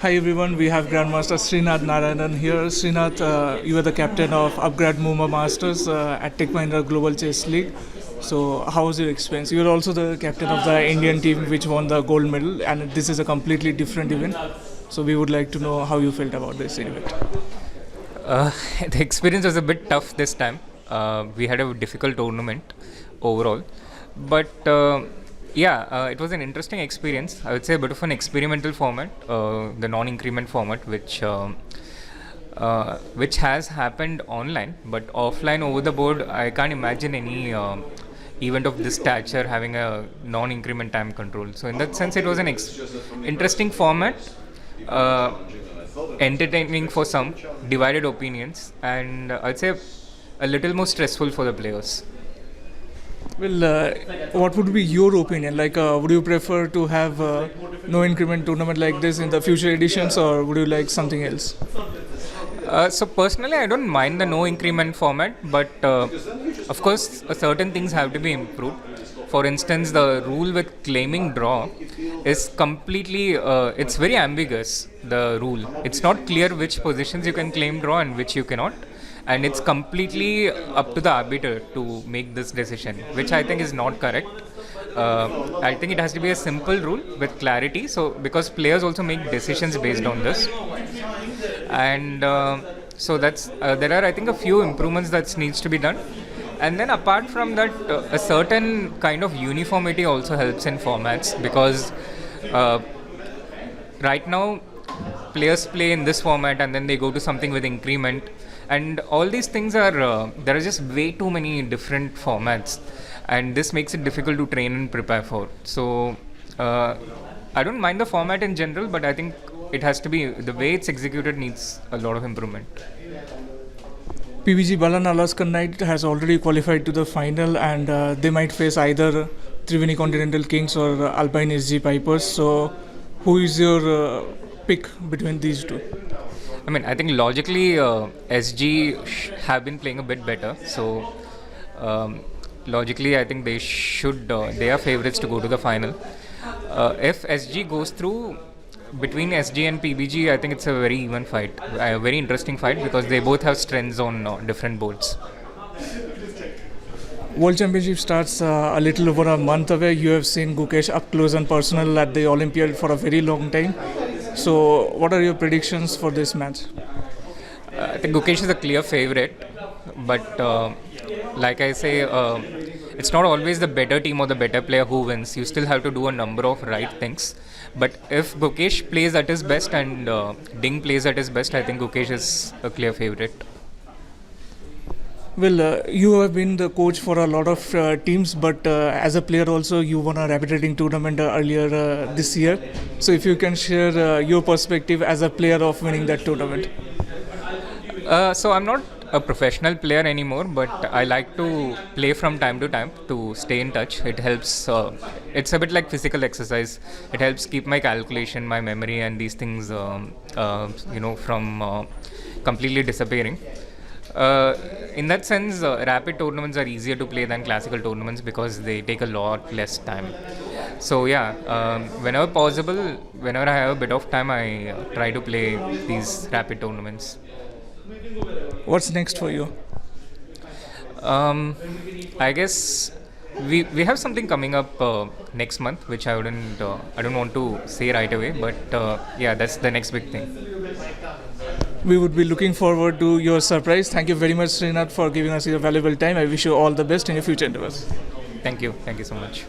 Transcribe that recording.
Hi everyone, we have Grandmaster Srinath Narayanan here. Srinath, you are the captain of upGrad Mumba Masters at Tech Mahindra Global Chess League. So how was your experience? You are also the captain of the Indian team which won the gold medal, and this is a completely different event. So we would like to know how you felt about this event. The experience was a bit tough this time. We had a difficult tournament overall, but it was an interesting experience. I would say a bit of an experimental format, the non-increment format, which has happened online, but offline over the board, I can't imagine any event of this stature having a non-increment time control. So in that sense, it was an interesting format. Entertaining for some, divided opinions, and I'd say a little more stressful for the players. Well, what would be your opinion? Like, would you prefer to have no increment tournament like this in the future editions, or would you like something else? So personally, I don't mind the no increment format, but of course, certain things have to be improved. For instance, the rule with claiming draw is completely, it's very ambiguous, the rule. It's not clear which positions you can claim draw and which you cannot. And it's completely up to the arbiter to make this decision, which I think is not correct. I think it has to be a simple rule with clarity. So because players also make decisions based on this. And so that's there are, I think, a few improvements that needs to be done. And then apart from that, a certain kind of uniformity also helps in formats, because right now players play in this format and then they go to something with increment, and all these things are there are just way too many different formats, and this makes it difficult to train and prepare for. So I don't mind the format in general, but I think it has to be, the way it's executed needs a lot of improvement. PBG Balan Alaskan Knight has already qualified to the final, and they might face either Triveni Continental Kings or Alpine SG Pipers. So, who is your pick between these two? I mean, I think logically SG have been playing a bit better. So, logically, I think they are favorites to go to the final. If SG goes through, between SG and PBG, I think it's a very even fight, a very interesting fight, because they both have strengths on different boards. World Championship starts a little over a month away. You have seen Gukesh up close and personal at the Olympiad for a very long time. So, what are your predictions for this match? I think Gukesh is a clear favorite, but like I say, it's not always the better team or the better player who wins. You still have to do a number of right things. But if Gukesh plays at his best and Ding plays at his best, I think Gukesh is a clear favorite. Well, you have been the coach for a lot of teams, but as a player also, you won a rapid rating tournament earlier this year. So if you can share your perspective as a player of winning that tournament. So I'm not a professional player anymore, but I like to play from time to time to stay in touch. It helps. It's a bit like physical exercise. It helps keep my calculation, my memory, and these things, from completely disappearing. In that sense, rapid tournaments are easier to play than classical tournaments because they take a lot less time. So whenever possible, whenever I have a bit of time, I try to play these rapid tournaments. What's next for you? I guess we have something coming up next month, which I don't want to say right away, but that's the next big thing. We would be looking forward to your surprise. Thank you very much, Srinath, for giving us your valuable time. I wish you all the best in your future endeavors. Thank you so much.